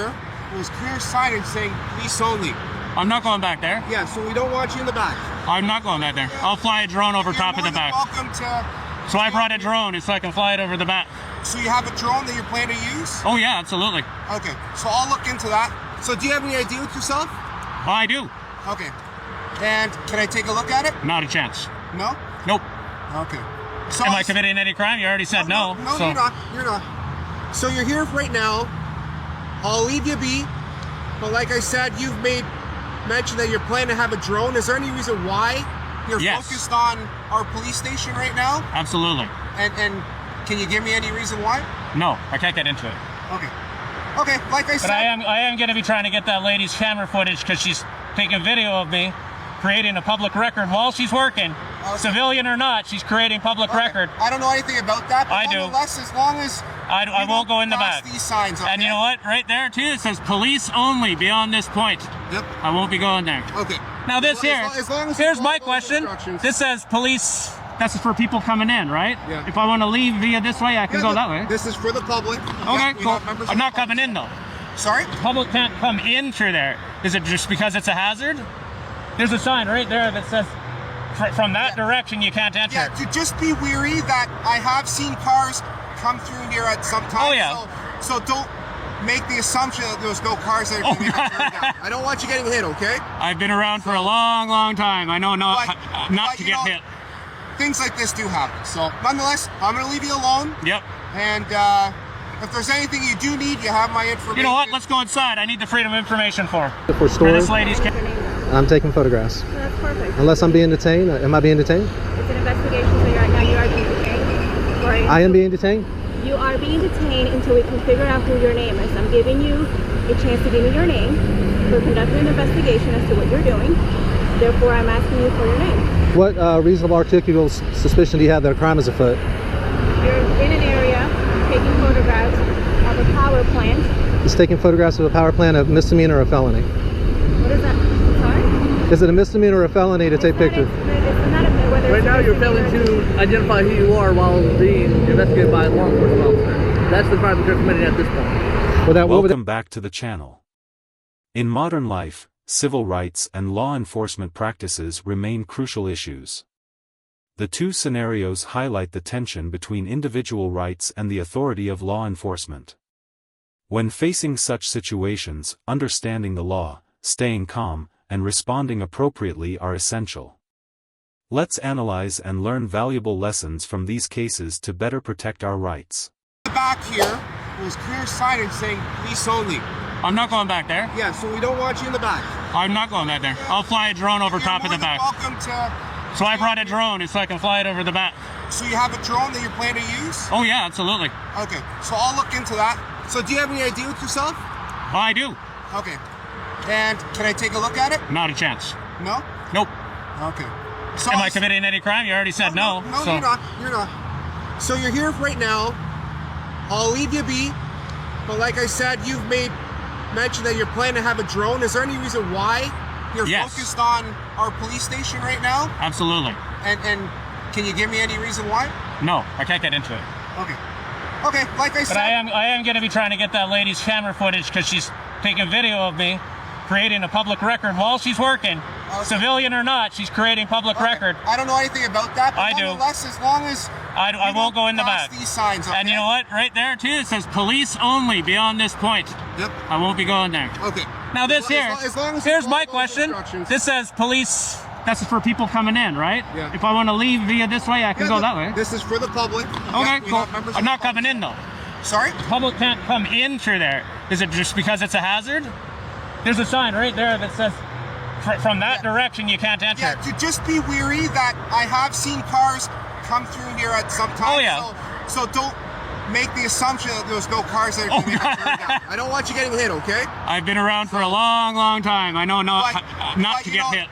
here was clear signage saying police only. I'm not going back there. Yeah, so we don't want you in the back. I'm not going back there. I'll fly a drone over top of the back. Welcome to. So I brought a drone so I can fly it over the back. So you have a drone that you're planning to use? Oh yeah, absolutely. Okay, so I'll look into that. So do you have any idea with yourself? Oh, I do. Okay. And can I take a look at it? Not a chance. No? Nope. Okay. So Am I committing any crime? You already said no. No, so. you're not. You're not. So you're here right now. I'll leave you be. But like I said, you've made mention that you're planning to have a drone. Is there any reason why you're focused on our police station right now? Absolutely. And can you give me any reason why? No, I can't get into it. Okay. Okay, like I said. But I am going to be trying to get that lady's camera footage because she's taking video of me creating a public record while she's working. Okay. Civilian or not, she's creating public record. I don't know anything about that, but I do. Nonetheless, as long as I won't go in the back. These signs, okay? And you know what? Right there too, it says police only beyond this point. Yep. I won't be going there. Okay. Now this here's my question. This says police. That's for people coming in, right? Yeah. If I want to leave via this way, I can go that way. This is for the public. Okay, cool. I'm not coming in though. Sorry? Public can't come in through there. Is it just because it's a hazard? There's a sign right there that says from that direction you can't enter. Yeah, just be weary that I have seen cars come through here at some time. Oh yeah. So don't make the assumption that there's no cars that are going to turn down. I don't want you getting hit, okay? I've been around for a long, long time. I know not to get hit. Things like this do happen. So nonetheless, I'm going to leave you alone. Yep. And if there's anything you do need, you have my information. You know what? Let's go inside. I need the freedom of information for storage. This lady's. I'm taking photographs. So that's perfect. Unless I'm being detained. Am I being detained? It's an investigation, so right now you are being detained. Right. I am being detained? You are being detained until we can figure out who your name is. I'm giving you a chance to give me your name. We're conducting an investigation as to what you're doing. Therefore, I'm asking you for your name. What reasonable articulable suspicion do you have that a crime is afoot? You're in an area taking photographs of a power plant. Is taking photographs of a power plant a misdemeanor or a felony? What is that? Sorry? Is it a misdemeanor or a felony to take pictures? Right now you're failing to identify who you are while being investigated by a law enforcement officer. That's the crime that you're committing at this point. Well, Welcome back to the channel. In modern life, civil rights and law enforcement practices remain crucial issues. The two scenarios highlight the tension between individual rights and the authority of law enforcement. When facing such situations, understanding the law, staying calm, and responding appropriately are essential. Let's analyze and learn valuable lessons from these cases to better protect our rights. The back here was clear signage saying police only. I'm not going back there. Yeah, so we don't want you in the back. I'm not going back there. I'll fly a drone over top of the back. Welcome to. So I brought a drone so I can fly it over the back. So you have a drone that you're planning to use? Oh yeah, absolutely. Okay, so I'll look into that. So do you have any idea with yourself? Oh, I do. Okay. And can I take a look at it? Not a chance. No? Nope. Okay. So Am I committing any crime? You already said no. No, so. you're not. You're not. So you're here right now. I'll leave you be. But like I said, you've made mention that you're planning to have a drone. Is there any reason why you're focused on our police station right now? Absolutely. And can you give me any reason why? No, I can't get into it. Okay. Okay, like I said. But I am going to be trying to get that lady's camera footage because she's taking video of me creating a public record while she's working. Okay. Civilian or not, she's creating public record. I don't know anything about that, but I do. Nonetheless, as long as I won't go in the back. These signs, okay? And you know what? Right there too, it says police only beyond this point. Yep. I won't be going there. Okay. Now this here's my question. This says police. That's for people coming in, right? Yeah. If I want to leave via this way, I can go that way. This is for the public. Okay, cool. I'm not coming in though. Sorry? Public can't come in through there. Is it just because it's a hazard? There's a sign right there that says from that direction you can't enter. Yeah, just be weary that I have seen cars come through here at some time. Oh yeah. So don't make the assumption that there's no cars that are going to turn down. I don't want you getting hit, okay? I've been around for a long, long time. I know not to get hit.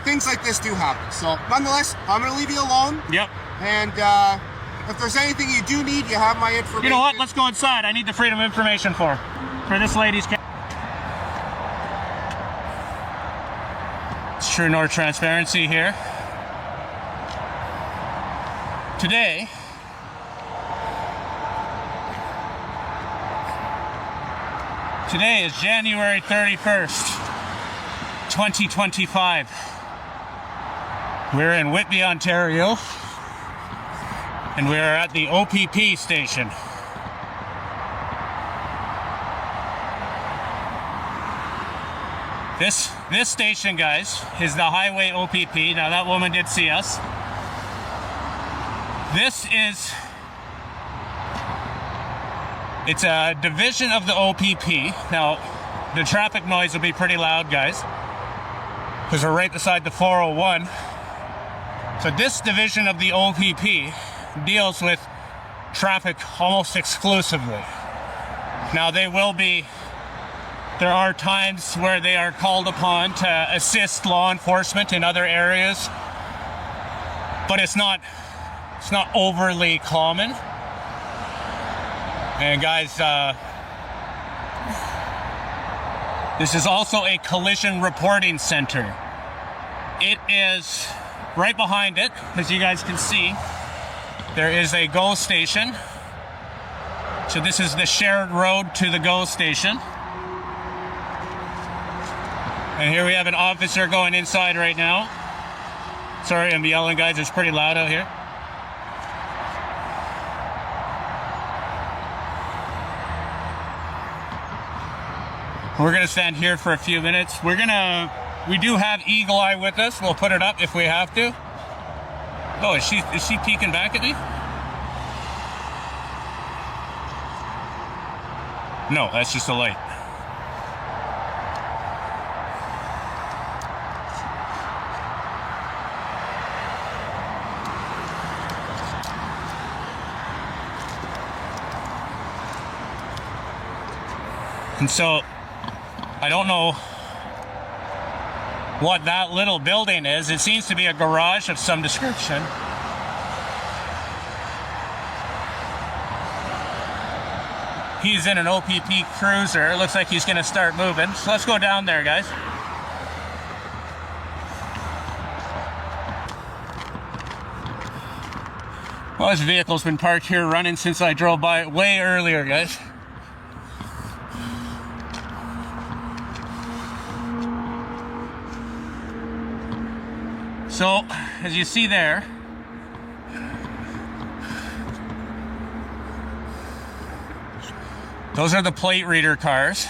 Things like this do happen. So nonetheless, I'm going to leave you alone. Yep. And if there's anything you do need, you have my information. You know what? Let's go inside. I need the freedom of information for this lady's case. It's True North Transparency here. Today, Today is January 31st, 2025. We're in Whitby, Ontario, and we're at the OPP station. This station, guys, is the highway OPP. Now that woman did see us. It's a division of the OPP. Now, the traffic noise will be pretty loud, guys, because we're right beside the 401. So this division of the OPP deals with traffic almost exclusively. Now, there are times where they are called upon to assist law enforcement in other areas, but it's not overly common. And guys, this is also a collision reporting center. It is right behind it, as you guys can see. There is a GO station. So this is the shared road to the GO station. And here we have an officer going inside right now. Sorry, I'm yelling, guys. It's pretty loud out here. We're gonna stand here for a few minutes. We do have Eagle Eye with us. We'll put it up if we have to. Oh, is she peeking back at me? No, that's just a light. And so, I don't know what that little building is. It seems to be a garage of some description. He's in an OPP cruiser. It looks like he's gonna start moving. So let's go down there, guys. Well, this vehicle's been parked here running since I drove by it way earlier, guys. So, as you see there, those are the plate reader cars.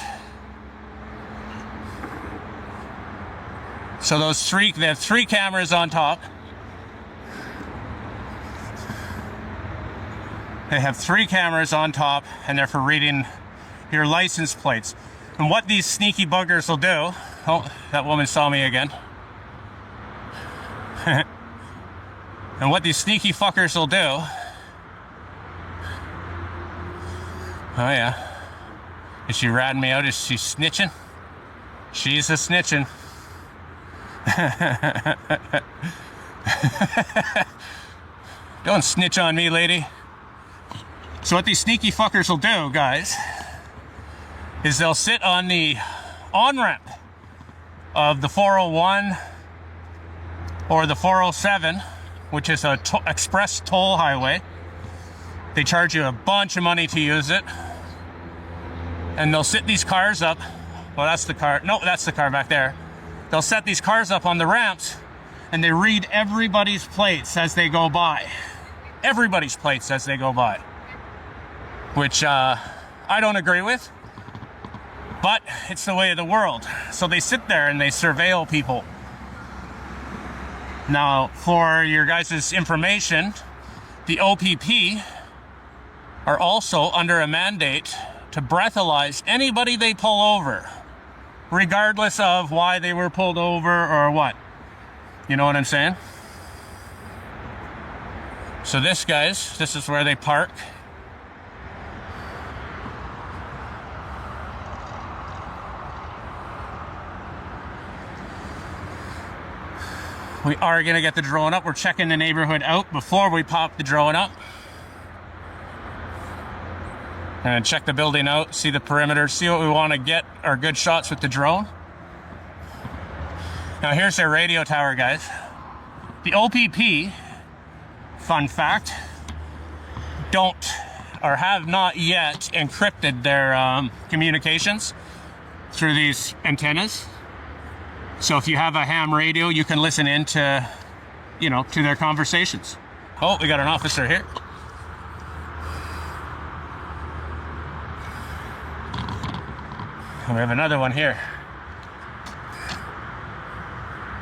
So they have three cameras on top. They have three cameras on top, and they're for reading your license plates. And what these sneaky buggers will do, oh, that woman saw me again. And what these sneaky fuckers will do, oh yeah, is she ratting me out? Is she snitching? She's a snitching. Don't snitch on me, lady. So what these sneaky fuckers will do, guys, is they'll sit on the on-ramp of the 401 or the 407, which is a express toll highway. They charge you a bunch of money to use it. And they'll sit these cars up. Well, that's the car. No, that's the car back there. They'll set these cars up on the ramps, and they read everybody's plates as they go by. Everybody's plates as they go by. Which I don't agree with. But it's the way of the world. So they sit there and they surveil people. Now, for your guys' information, the OPP are also under a mandate to breathalyze anybody they pull over, regardless of why they were pulled over or what. You know what I'm saying? So this, guys, this is where they park. We are going to get the drone up. We're checking the neighborhood out before we pop the drone up. And check the building out, see the perimeter, see what we want to get our good shots with the drone. Now here's their radio tower, guys. The OPP, fun fact, don't or have not yet encrypted their communications. through these antennas. So if you have a ham radio, you can listen into, you know, to their conversations. Oh, we got an officer here. And we have another one here.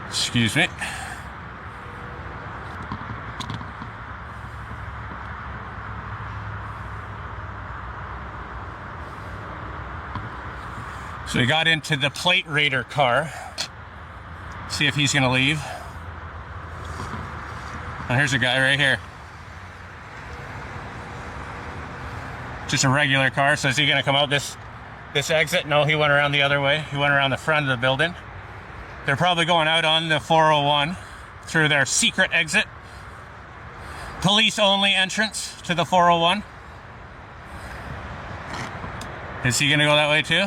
Excuse me. So we got into the plate raider car. See if he's gonna leave. Oh, here's a guy right here. Just a regular car. So is he gonna come out this exit? No, he went around the other way. He went around the front of the building. They're probably going out on the 401 through their secret exit. Police only entrance to the 401. Is he gonna go that way too?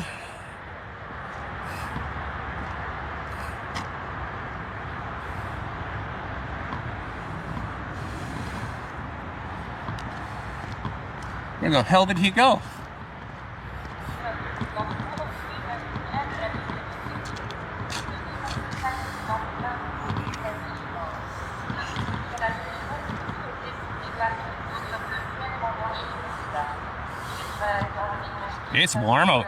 Where the hell did he go? It's warm out.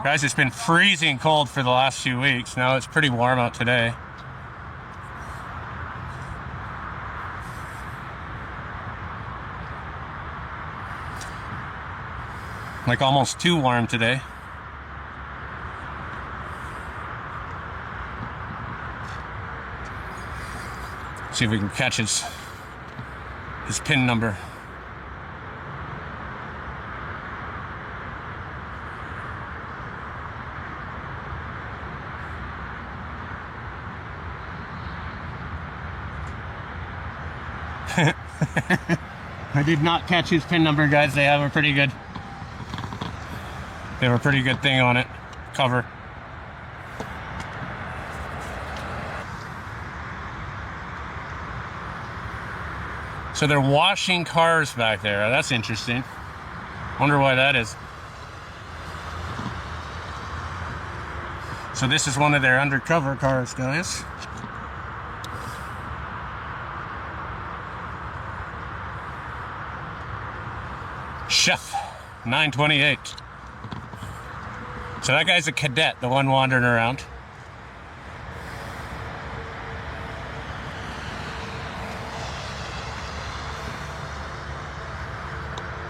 Guys, it's been freezing cold for the last few weeks. Now it's pretty warm out today. Like almost too warm today. See if we can catch his PIN number. I did not catch his PIN number, guys. They have a pretty good thing on it. Cover. So they're washing cars back there. That's interesting. Wonder why that is. So this is one of their undercover cars, guys. Chef 928. So that guy's a cadet, the one wandering around.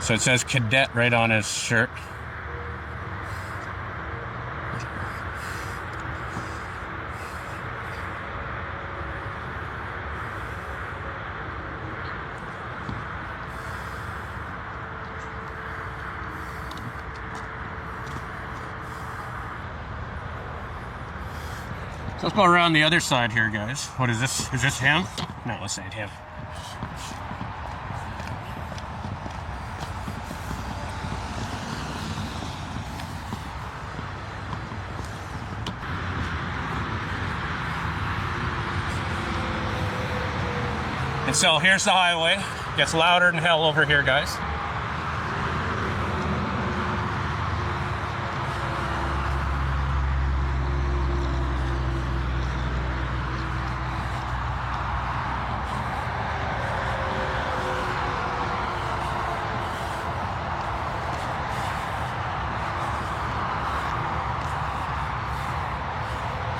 So it says cadet right on his shirt. So let's go around the other side here, guys. What is this? Is this him? No, this ain't him. And so here's the highway. Gets louder than hell over here, guys.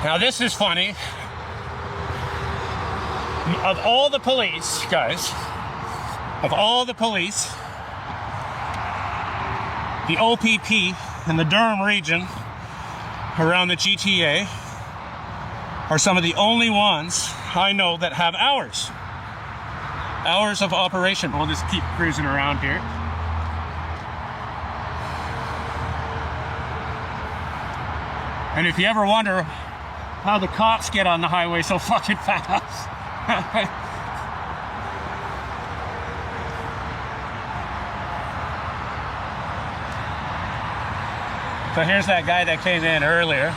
Now this is funny. Of all the police, guys, of all the police, the OPP in the Durham region around the GTA are some of the only ones I know that have hours of operation. We'll just keep cruising around here. And if you ever wonder how the cops get on the highway so fucking fast. So here's that guy that came in earlier.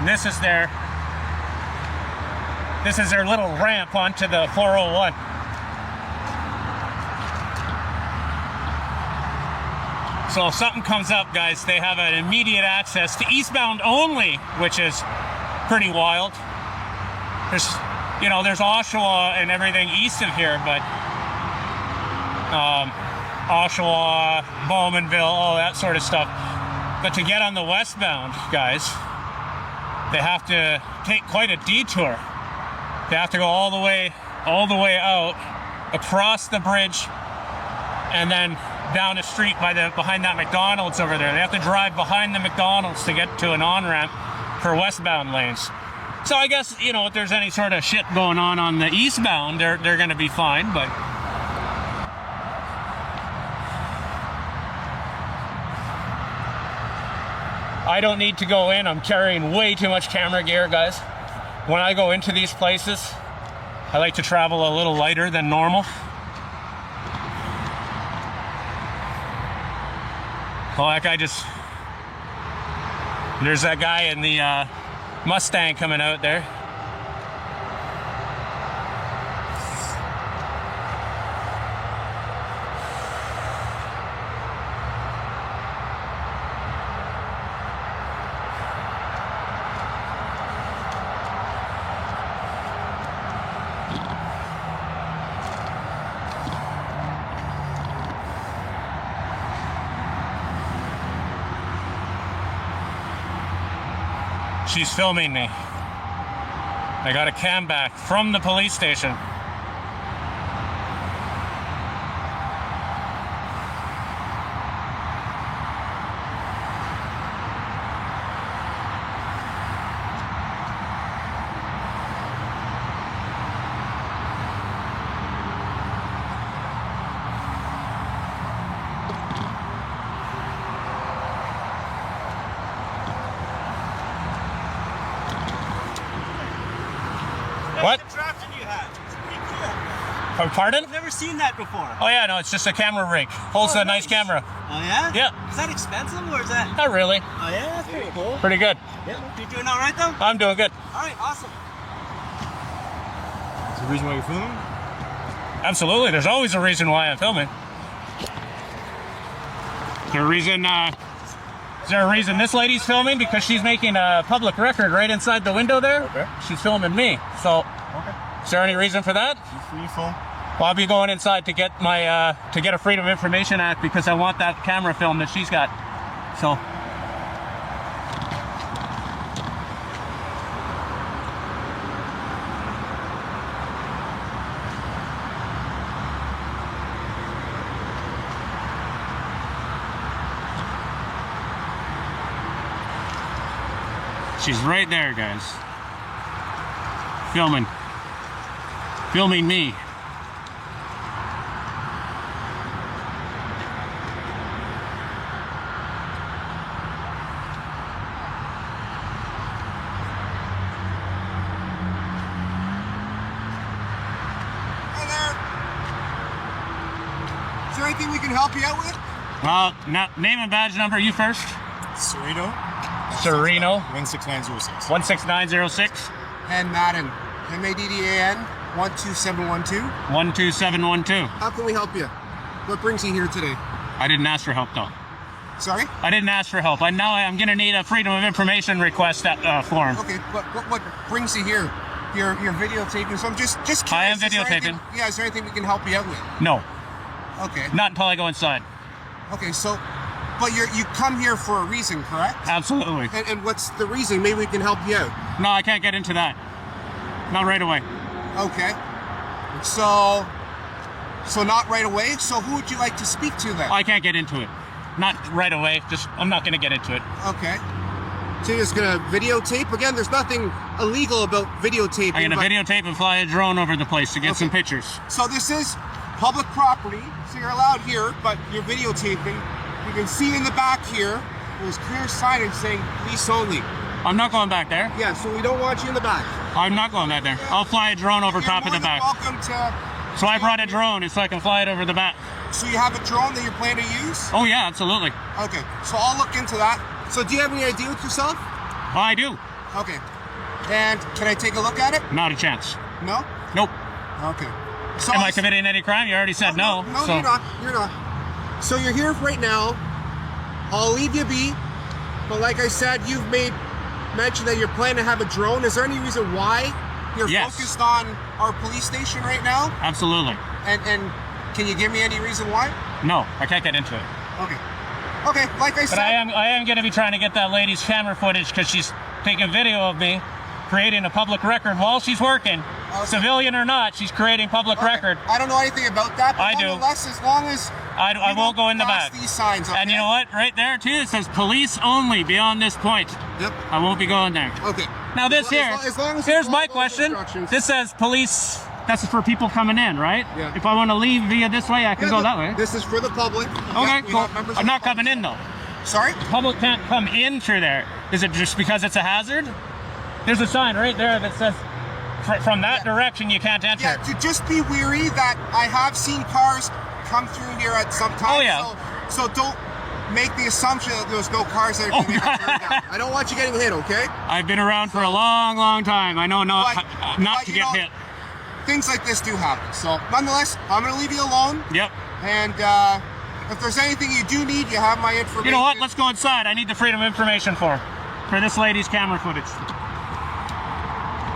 And this is their little ramp onto the 401. So if something comes up, guys, they have an immediate access to eastbound only, which is pretty wild. There's, you know, there's Oshawa and everything east of here, but Oshawa, Bowmanville, all that sort of stuff. But to get on the westbound, guys, they have to take quite a detour. They have to go all the way out, across the bridge, and then down the street behind that McDonald's over there. They have to drive behind the McDonald's to get to an on-ramp for westbound lanes. So I guess, you know, if there's any sort of shit going on the eastbound, they're going to be fine, but I don't need to go in. I'm carrying way too much camera gear, guys. When I go into these places, I like to travel a little lighter than normal. Oh, that guy just... There's that guy in the Mustang coming out there. She's filming me. I got a cam back from the police station. What? Contraption you had. It's pretty cool. Pardon? I've never seen that before. Oh yeah, no, it's just a camera rig. Holds a nice camera. Oh yeah? Yeah. Is that expensive or is that? Not really. Oh yeah, that's pretty cool. Pretty good. Yeah. You doing all right though? I'm doing good. All right, awesome. Is there a reason why you're filming? Absolutely. There's always a reason why I'm filming. Is there a reason this lady's filming? Because she's making a public record right inside the window there. Okay. She's filming me. So, is there any reason for that? Free phone. Well, I'll be going inside to get my to get a Freedom of Information Act because I want that camera film that she's got. So. She's right there, guys. Filming me. Hi there. Is there anything we can help you out with? Well, name and badge number, you first. Sereno. 16906. 16906. And Madden. MADDAN 12712. 12712. How can we help you? What brings you here today? I didn't ask for help though. Sorry? I didn't ask for help. I'm gonna need a Freedom of Information request form. Okay, what brings you here? You're videotaping, so I'm just curious. I am Is there videotaping. is there anything we can help you out with? No, Okay. not until I go inside. Okay, so, but you come here for a reason, correct? Absolutely. And what's the reason? Maybe we can help you out. No, I can't get into that. Not right away. Okay. So not right away? So who would you like to speak to then? I can't get into it. Not right away. I'm not gonna get into it. Okay. So you're just gonna videotape? Again, there's nothing illegal about videotaping. I'm gonna videotape and fly a drone over the place to get some pictures. So this is public property, so you're allowed here, but you're videotaping. You can see in the back here, there's clear signage saying police only. I'm not going back there. Yeah, so we don't want you in the back. I'm not going back there. I'll fly a drone over top of the back. Welcome to. So I brought a drone so I can fly it over the back. So you have a drone that you're planning to use? Oh yeah, absolutely. Okay, so I'll look into that. So do you have any idea with yourself? Well, I do. Okay. And can I take a look at it? Not a chance. No? Nope. Okay. So Am I committing any crime? You already said no. No, so. you're not. You're not. So you're here right now. I'll leave you be. But like I said, you've made mention that you're planning to have a drone. Is there any reason why you're focused on our police station right now? Absolutely. And can you give me any reason why? No, I can't get into it. Okay. Okay, like I said. But I am going to be trying to get that lady's camera footage because she's taking video of me creating a public record while she's working. Okay. Civilian or not, she's creating public record. I don't know anything about that, but I do. nonetheless, as long as I won't go in the back. These signs, okay? And you know what? Right there too, it says police only beyond this point. Yep. I won't be going there. Okay. Now this as long as here's my question. This says police. That's for people coming in, right? Yeah. If I want to leave via this way, I can go that way. This is for the public. Okay, cool. I'm not coming in though. Sorry? The public can't come in through there. Is it just because it's a hazard? There's a sign right there that says from that direction you can't enter. Yeah, to just be weary that I have seen cars come through here at some time. Oh yeah. So don't make the assumption that there's no cars that are going to get turned down. I don't want you getting hit, okay? I've been around for a long, long time. I know not to get hit. Things like this do happen. So nonetheless, I'm going to leave you alone. Yep. And if there's anything you do need, you have my information. You know what? Let's go inside. I need the freedom of information for this lady's camera footage.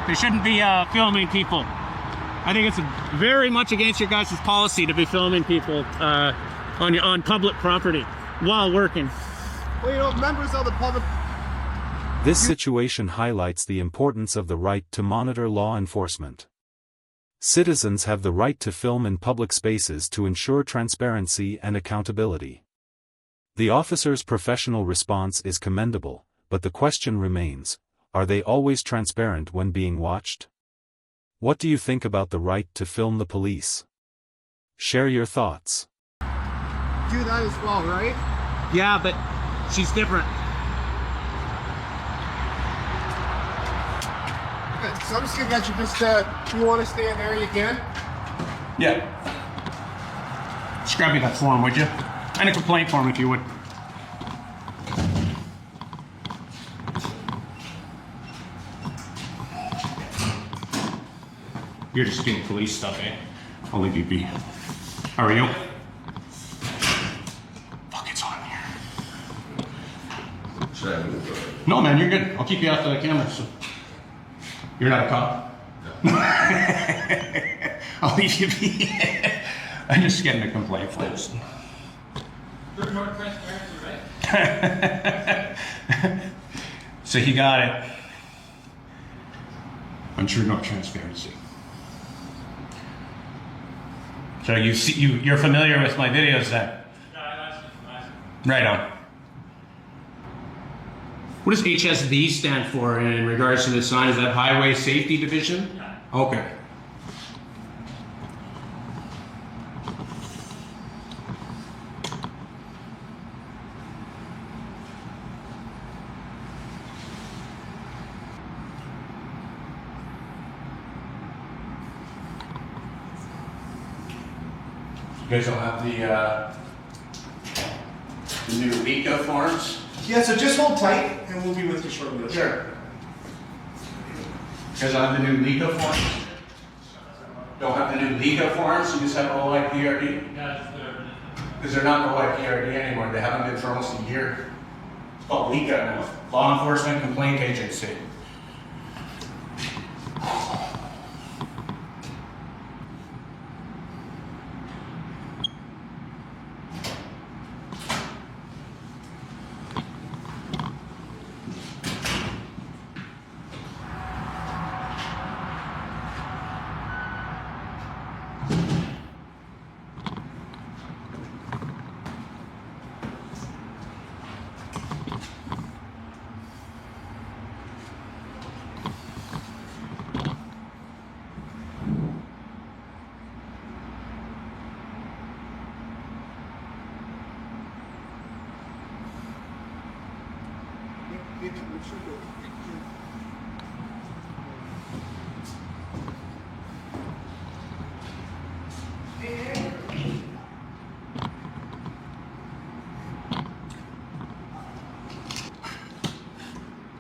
They shouldn't be filming people. I think it's very much against your guys' policy to be filming people on public property while working. Well, you know, members of the public. This situation highlights the importance of the right to monitor law enforcement. Citizens have the right to film in public spaces to ensure transparency and accountability. The officer's professional response is commendable, but the question remains, are they always transparent when being watched? What do you think about the right to film the police? Share your thoughts. Do that as well, right? Yeah, but she's different. Okay, so I'm just gonna get you you want to stay in there, you can? Yeah. Just grab me that form, would you? And a complaint form if you would. You're just getting police stuff, eh? I'll leave you be. How are you? Fuck, it's on here. No, man, you're good. I'll keep you off the camera. So. You're not a cop? No. I'll leave you be. I'm just getting a complaint form. There's more transparency, right? So he got it. I'm sure no transparency. So you're familiar with my videos then? Right on. What does HSD stand for in regards to the sign? Is that Highway Safety Division? Yeah. Okay. You guys don't have the new LECA forms? Yeah, so just hold tight and we'll be with you shortly. Sure. You guys don't have the new LECA forms? Don't have the new LECA forms, you just have OIPRD? Yeah, because they're not OIPRD anymore, they haven't been for almost a year. It's called LECA now, Law Enforcement Complaint Agency.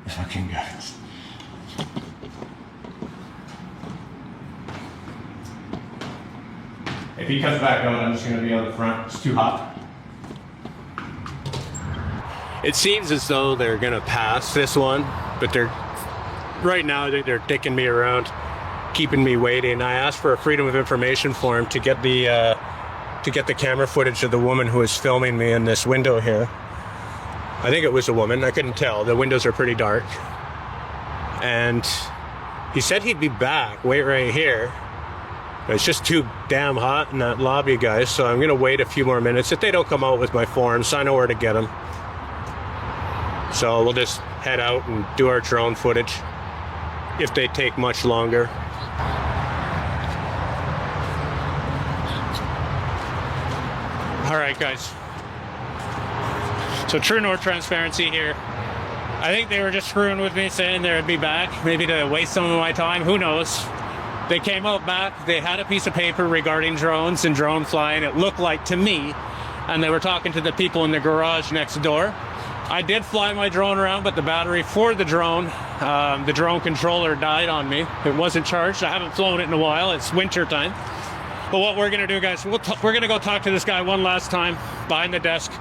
Fucking guys. If he comes back out, I'm just going to be on the front. It's too hot. It seems as though they're going to pass this one, but right now they're dicking me around, keeping me waiting. I asked for a freedom of information form to get the camera footage of the woman who was filming me in this window here. I think it was a woman. I couldn't tell. The windows are pretty dark. And he said he'd be back. Wait right here. It's just too damn hot in that lobby, guys, so I'm going to wait a few more minutes. If they don't come out with my forms, I know where to get them. So we'll just head out and do our drone footage if they take much longer. All right, guys. So True North transparency here. I think they were just screwing with me, saying they'd be back, maybe to waste some of my time. Who knows? They came out back. They had a piece of paper regarding drones and drone flying. It looked like to me, and they were talking to the people in the garage next door. I did fly my drone around, but the battery for the drone controller died on me. It wasn't charged. I haven't flown it in a while. It's winter time. But what we're gonna do, guys, we're gonna go talk to this guy one last time behind the desk,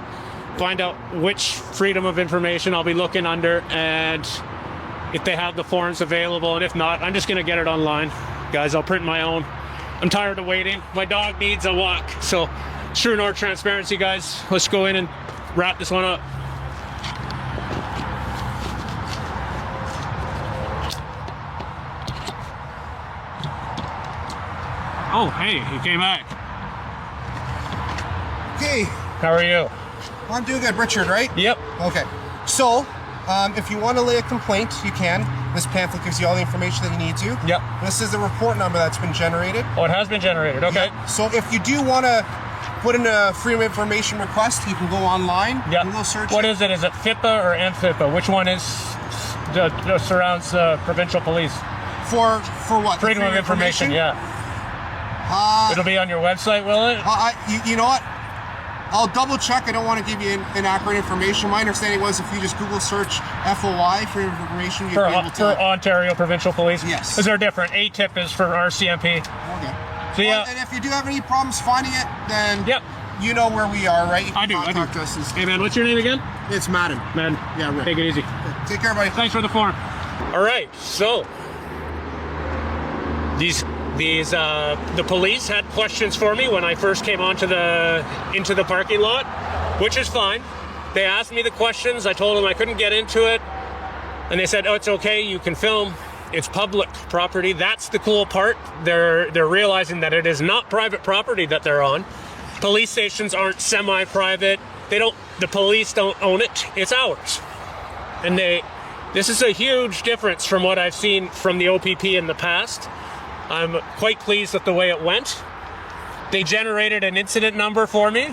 find out which freedom of information I'll be looking under, and if they have the forms available, and if not, I'm just gonna get it online. Guys, I'll print my own. I'm tired of waiting. My dog needs a walk. So, True North transparency, guys. Let's go in and wrap this one up. Oh, hey, he came back. Okay. How are you? Well, I'm doing good. Richard, right? Yep. Okay. So, if you want to lay a complaint, you can. This pamphlet gives you all the information that you need to. Yep. This is the report number that's been generated. Oh, it has been generated. Okay. Yep. So if you do want to put in a freedom of information request, you can go online. Yeah. Google search. What is it? Is it FIPA or AMFIPA? Which one is surrounds provincial police? For what? Freedom of information. Yeah. It'll be on your website, will it? You know what? I'll double check. I don't want to give you inaccurate information. My understanding was if you just Google search FOI for information, you'd be able to... For Ontario Provincial Police? Yes. Because they're different. ATIP is for RCMP. Okay. So yeah. And if you do have any problems finding it, then Yep. you know where we are, right? You can I do. contact us. Hey, man, what's your name again? It's Madden. Man. Yeah, right. Take it easy. Take care, buddy. Thanks for the form. All right, so the police had questions for me when I first came into the parking lot, which is fine. They asked me the questions. I told them I couldn't get into it, and they said, "Oh, it's okay. You can film. It's public property." That's the cool part. They're realizing that it is not private property that they're on. Police stations aren't semi-private. The police don't own it. It's ours, and this is a huge difference from what I've seen from the OPP in the past. I'm quite pleased with the way it went. They generated an incident number for me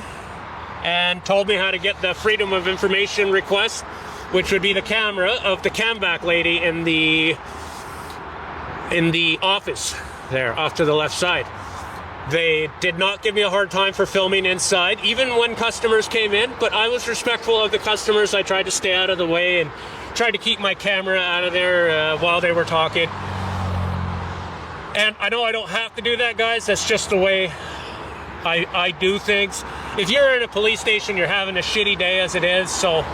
and told me how to get the freedom of information request, which would be the camera of the camback lady in the office there off to the left side. They did not give me a hard time for filming inside, even when customers came in, but I was respectful of the customers. I tried to stay out of the way and tried to keep my camera out of there while they were talking. And I know I don't have to do that, guys. That's just the way I do things. If you're in a police station, you're having a shitty day as it is, so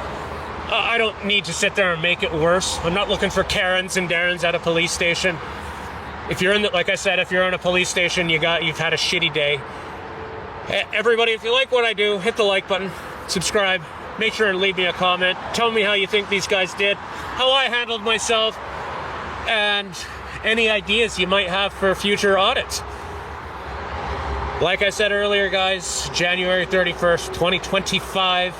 I don't need to sit there and make it worse. I'm not looking for Karens and Darrens at a police station. If you're like I said, if you're in a police station, you've had a shitty day. Everybody, if you like what I do, hit the like button, subscribe, make sure and leave me a comment. Tell me how you think these guys did, how I handled myself, and any ideas you might have for future audits. Like I said earlier, guys, January 31st, 2025.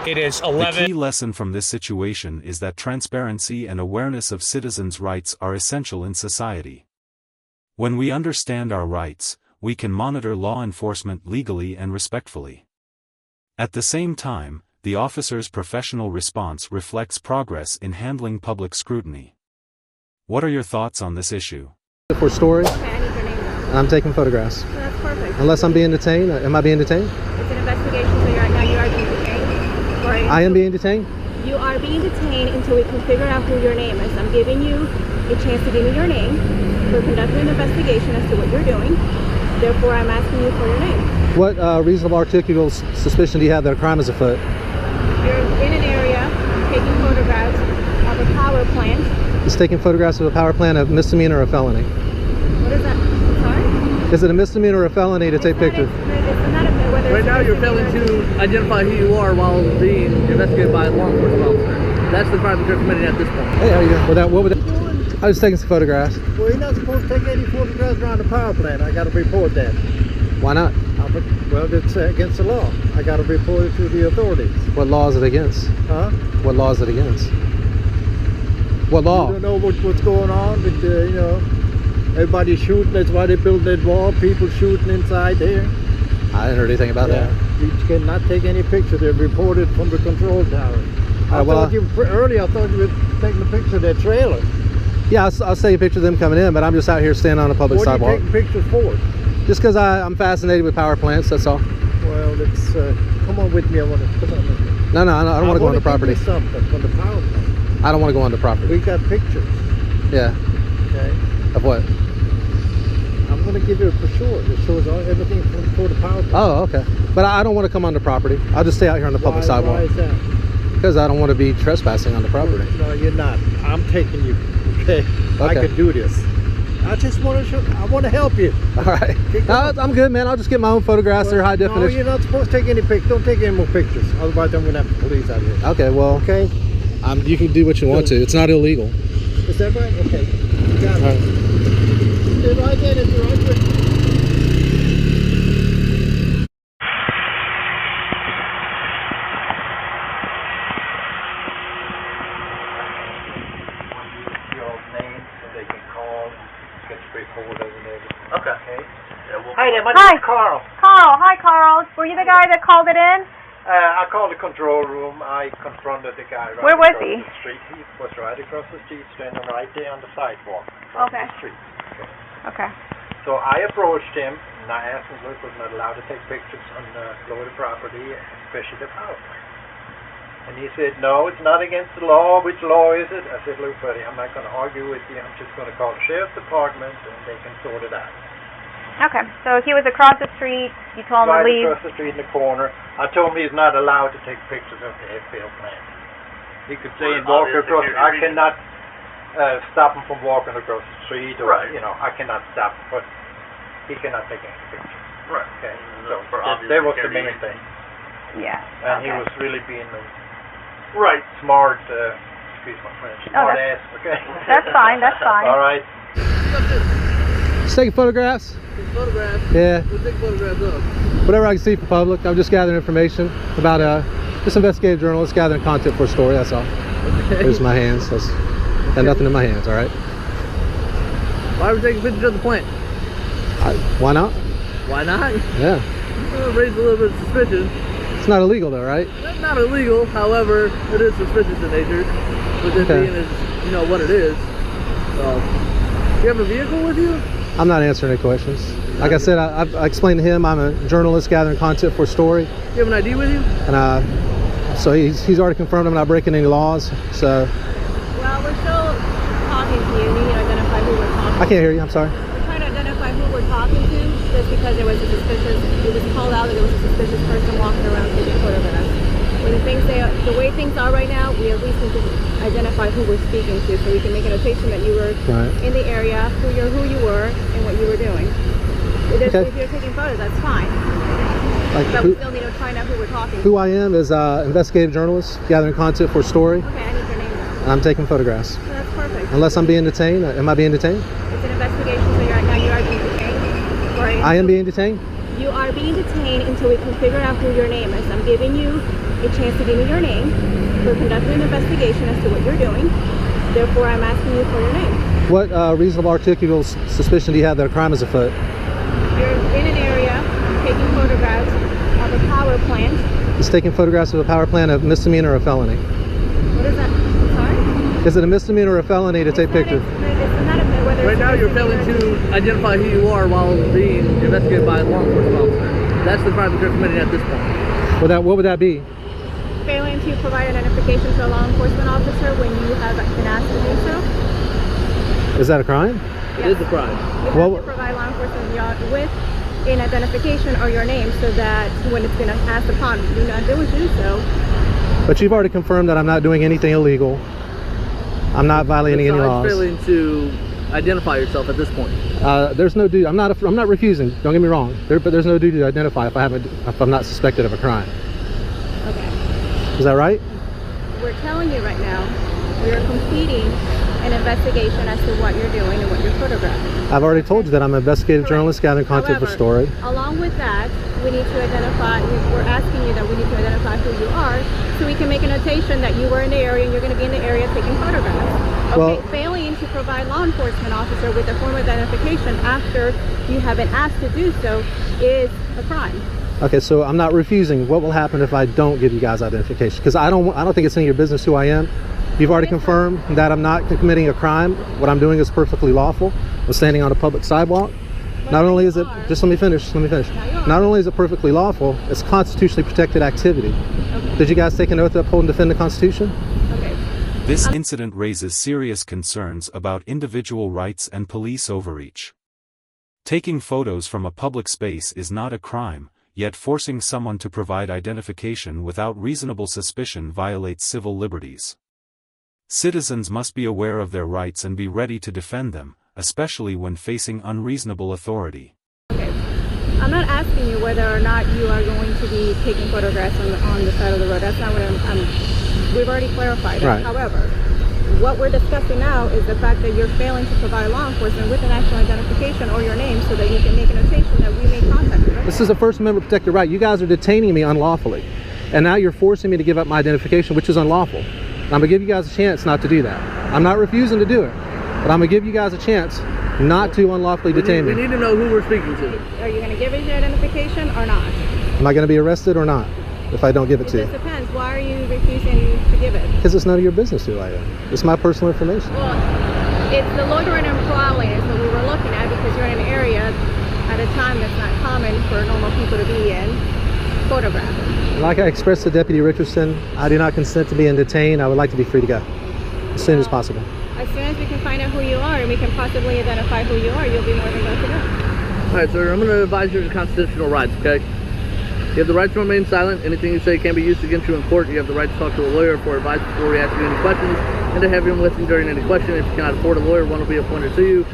It is 11. The key lesson from this situation is that transparency and awareness of citizens' rights are essential in society. When we understand our rights, we can monitor law enforcement legally and respectfully. At the same time, the officer's professional response reflects progress in handling public scrutiny. What are your thoughts on this issue? For storage, Okay, I need your name now. I'm taking photographs. So that's perfect. Unless I'm being detained. Am I being detained? It's an investigation, so right now you are being detained. Right? I am being detained? You are being detained until we can figure out who your name is. I'm giving you a chance to give me your name. We're conducting an investigation as to what you're doing. Therefore, I'm asking you for your name. What reasonable articulable suspicion do you have that a crime is afoot? You're in an area taking photographs of a power plant. Is taking photographs of a power plant a misdemeanor or a felony? What is that? Sorry? Is it a misdemeanor or a felony to take pictures? Right now, you're failing to identify who you are while being investigated by a law enforcement officer. That's the crime that you're committing at this point. Hey, how are you? What would that? I was taking some photographs. Well, you're not supposed to take any photographs around the power plant. I got to report that. Why not? Well, it's against the law. I got to report it to the authorities. What law is it against? Huh? What law is it against? What law? You don't know what's going on, but you know, everybody's shooting. That's why they built that wall. People shooting inside there. I didn't hear anything about that. You cannot take any pictures. They're reported from the control tower. I thought you earlier. I thought you were taking a picture of that trailer. Yeah, I'll take a picture of them coming in, but I'm just out here standing on a public sidewalk. What are you taking pictures for? Just because I'm fascinated with power plants, that's all. Well, let's come on with me. Come on with me. No, I don't want to go on the property. Give you something from the power plant. I don't want to go on the property. We got pictures. Yeah. Okay. Of what? I'm going to give you a brochure that shows everything for the power plant. Oh, okay. But I don't want to come on the property. I'll just stay out here on the public sidewalk. Why is that? Because I don't want to be trespassing on the property. No, you're not. I'm taking you. Okay. I can do this. I just want to show. I want to help you. All right. No, I'm good, man. I'll just get my own photographs. They're high definition. No, you're not supposed to take any pictures. Don't take any more pictures. Otherwise, I'm going to have the police out here. Okay, well. Okay. You can do what you want to. It's not illegal. Is that right? Okay. You got it. All right. Stay right there. It's right there. Hi there, my Hi. name is Carl. Carl, hi Carl. Were you the guy that called it in? I called the control room. I confronted the guy right Where was across he? the street. He was right across the street, standing right there on the sidewalk. Okay. The street. Okay. So I approached him and I asked him if he was not allowed to take pictures on the floor of the property, especially the power plant. And he said, no, it's not against the law. Which law is it? I said, look, buddy, I'm not going to argue with you. I'm just going to call the sheriff's department and they can sort it out. Okay, so he was across the street. You told him to Right leave. across the street in the corner. I told him he's not allowed to take pictures of the FPL plant. He could say and walk across. I cannot stop him from walking across the street, or you know, I cannot stop him, but he cannot take any pictures. Right. Okay. So that was the main thing. Yeah. And he okay. was really being smart. Excuse my French. Smart ass. Okay. That's fine. That's fine. All right. Just taking photographs. Photographs? Yeah. We'll take photographs of. Whatever I can see for public. I'm just gathering information about just investigative journalist gathering content for a story. That's all. Okay. Here's my hands. Got nothing in my hands. All right. Why are we taking pictures of the plant? Why not? Why not? Yeah. Raise a little bit of suspicion. It's not illegal though, right? That's not illegal. However, it is suspicious in nature. With it being as you know what it is. So, you have a vehicle with you? I'm not answering any questions. Like I said, I explained to him I'm a journalist gathering content for a story. You have an ID with you? And so he's already confirmed I'm not breaking any laws. So. Well, we're still talking to you. We need to identify who we're talking to. I can't hear you. I'm sorry. We're trying to identify who we're talking to, just because there was a suspicious. It was called out that there was a suspicious person walking around taking photographs. The way things are right now, we at least need to identify who we're speaking to, so we can make a notation that you were in the area, who you were, and what you were doing. If you're taking photos, that's fine. But we still need to find out who we're talking to. Who I am is investigative journalist gathering content for a story. Okay, I need your name now. And I'm taking photographs. So that's perfect. Unless I'm being detained. Am I being detained? It's an investigation, so you are being detained. I am being detained? You are being detained until we can figure out who your name is. I'm giving you a chance to give me your name. We're conducting an investigation as to what you're doing. Therefore, I'm asking you for your name. What reasonable articulable suspicion do you have that a crime is afoot? You're in an area taking photographs of a power plant. Is taking photographs of a power plant a misdemeanor or a felony? What is that? Sorry? Is it a misdemeanor or a felony to take pictures? Right now, you're failing to identify who you are while being investigated by a law enforcement officer. That's the crime that you're committing at this point. What would that be? Failing to provide identification to a law enforcement officer when you have been asked to do so. Is that a crime? It is a crime. You have to provide law enforcement with an identification or your name so that when it's going to ask upon, do not do so. But you've already confirmed that I'm not doing anything illegal. I'm not violating any laws. Failing to identify yourself at this point. There's no duty. I'm not refusing. Don't get me wrong. But there's no duty to identify if I'm not suspected of a crime. Okay. Is that right? We're telling you right now, we are completing an investigation as to what you're doing and what you're photographing. I've already told you that I'm an investigative journalist gathering content for story. Along with that, we need to identify, we're asking you that we need to identify who you are so we can make a notation that you were in the area and you're going to be in the area taking photographs. Okay, well, failing to provide law enforcement officer with a form of identification after you have been asked to do so is a crime. Okay, so I'm not refusing. What will happen if I don't give you guys identification? Because I don't think it's any of your business who I am. You've already confirmed that I'm not committing a crime. What I'm doing is perfectly lawful. I'm standing on a public sidewalk. Not only is it, just let me finish. Not only is it perfectly lawful, it's constitutionally protected activity. Okay. Did you guys take an oath to uphold and defend the Constitution? Okay. This incident raises serious concerns about individual rights and police overreach. Taking photos from a public space is not a crime, yet forcing someone to provide identification without reasonable suspicion violates civil liberties. Citizens must be aware of their rights and be ready to defend them, especially when facing unreasonable authority. Okay. I'm not asking you whether or not you are going to be taking photographs on the side of the road. That's not what we've already clarified that. Right. However, what we're discussing now is the fact that you're failing to provide law enforcement with an actual identification or your name so that you can make a notation that we may contact you. This is a First Amendment protected right. You guys are detaining me unlawfully. And now you're forcing me to give up my identification, which is unlawful. I'm going to give you guys a chance not to do that. I'm not refusing to do it, but I'm going to give you guys a chance not to unlawfully detain me. We need to know who we're speaking to. Are you going to give us your identification or not? Am I going to be arrested or not if I don't give it to you? It depends. Why are you refusing to give it? Because it's none of your business who I am. It's my personal information. Well, it's the loitering and prowling is what we were looking at because you're in an area at a time that's not common for normal people to be in photographing. Like I expressed to Deputy Richardson, I do not consent to being detained. I would like to be free to go as soon as possible. As soon as we can find out who you are and we can possibly identify who you are, you'll be more than glad to go. Alright, sir, I'm going to advise you of constitutional rights, okay? You have the right to remain silent. Anything you say can be used against you in court. You have the right to talk to a lawyer for advice before we ask you any questions and to have him listen during any question. If you cannot afford a lawyer, one will be appointed to you.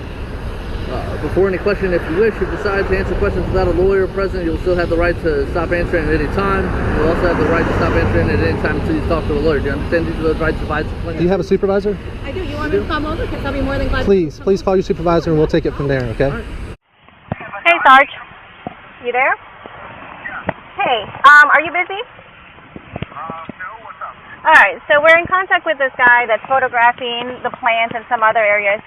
Before any question, if you wish, if you decide to answer questions without a lawyer present, you'll still have the right to stop answering at any time. You'll also have the right to stop answering at any time until you talk to a lawyer. Do you understand these are those rights advised? Do you have a supervisor? I do. You want me to come over? Because I'll be more than glad Please call your supervisor and we'll take it from there, okay? Hey, Sarge. You there? Hey, are you busy? No, what's up? Alright, so we're in contact with this guy that's photographing the plants and some other areas.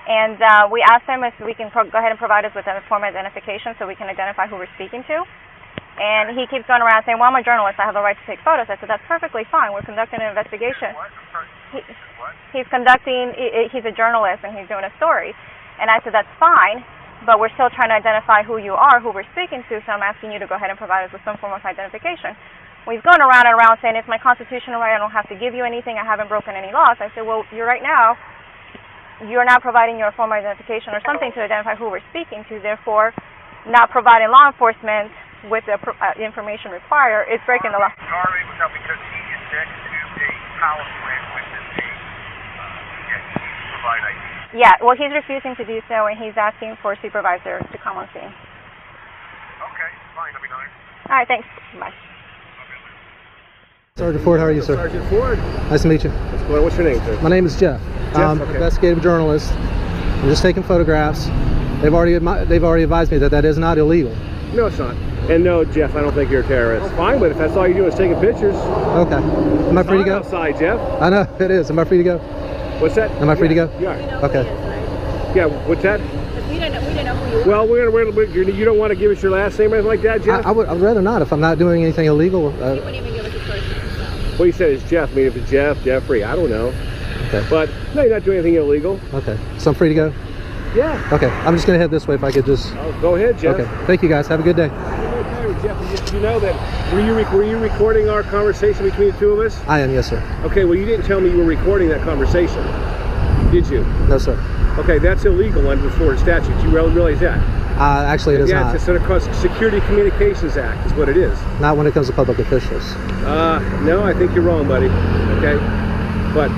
And we asked him if we can go ahead and provide us with a form of identification so we can identify who we're speaking to. And he keeps going around saying, well, I'm a journalist, I have the right to take photos. I said, that's perfectly fine. We're conducting an investigation. He's a journalist and he's doing a story. And I said, that's fine, but we're still trying to identify who you are, who we're speaking to, so I'm asking you to go ahead and provide us with some form of identification. Well, he's going around and around saying, it's my constitutional right, I don't have to give you anything, I haven't broken any laws. I said, well, you're not providing your form of identification or something to identify who we're speaking to, therefore not providing law enforcement with the information required is breaking the law. Because he is next to a power plant with his name. He needs to provide ID. Yeah, well, he's refusing to do so, and he's asking for a supervisor to come on scene. Okay, fine, let me know. All right, thanks. Bye. Sergeant Ford, how are you, sir? Sergeant Ford. Nice to meet you. What's your name, sir? My name is Jeff. Jeff, okay. Investigative journalist. I'm just taking photographs. They've already advised me that that is not illegal. No, it's not. And no, Jeff, I don't think you're a terrorist. Fine, but if that's all you do is taking pictures. Okay. Am I free to go? Outside, Jeff. I know it is. Am I free to go? What's that? Am I free to go? You are. Okay. Yeah. What's that? We don't know who you are. Well, you don't want to give us your last name or anything like that, Jeff? I'd rather not if I'm not doing anything illegal. You wouldn't even give us a first. What you said is Jeff. I mean, if it's Jeff, Jeffrey, I don't know. Okay. But no, you're not doing anything illegal. Okay. So I'm free to go? Yeah. Okay. I'm just going to head this way if I could just... Oh, go ahead, Jeff. Okay. Thank you, guys. Have a good day. Jeff, you know that were you recording our conversation between the two of us? I am, yes, sir. Okay, well, you didn't tell me you were recording that conversation, did you? No, sir. Okay, that's illegal under the Florida statute. You realize that? Actually, it is yeah, not. it's a Security Communications Act is what it is. Not when it comes to public officials. No, I think you're wrong, buddy. Okay? But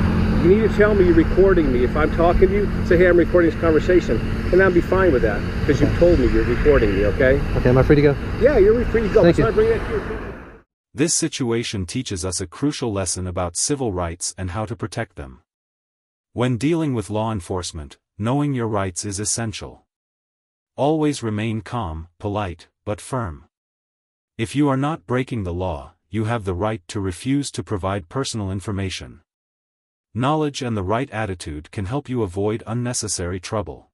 you need to tell me you're recording me. If I'm talking to you, say, hey, I'm recording this conversation. And I'll be fine with that because you've told me you're recording me, okay? Okay, am I free to go? Yeah, you're free to go. Thank you. So I bring that to your attention. This situation teaches us a crucial lesson about civil rights and how to protect them. When dealing with law enforcement, knowing your rights is essential. Always remain calm, polite, but firm. If you are not breaking the law, you have the right to refuse to provide personal information. Knowledge and the right attitude can help you avoid unnecessary trouble.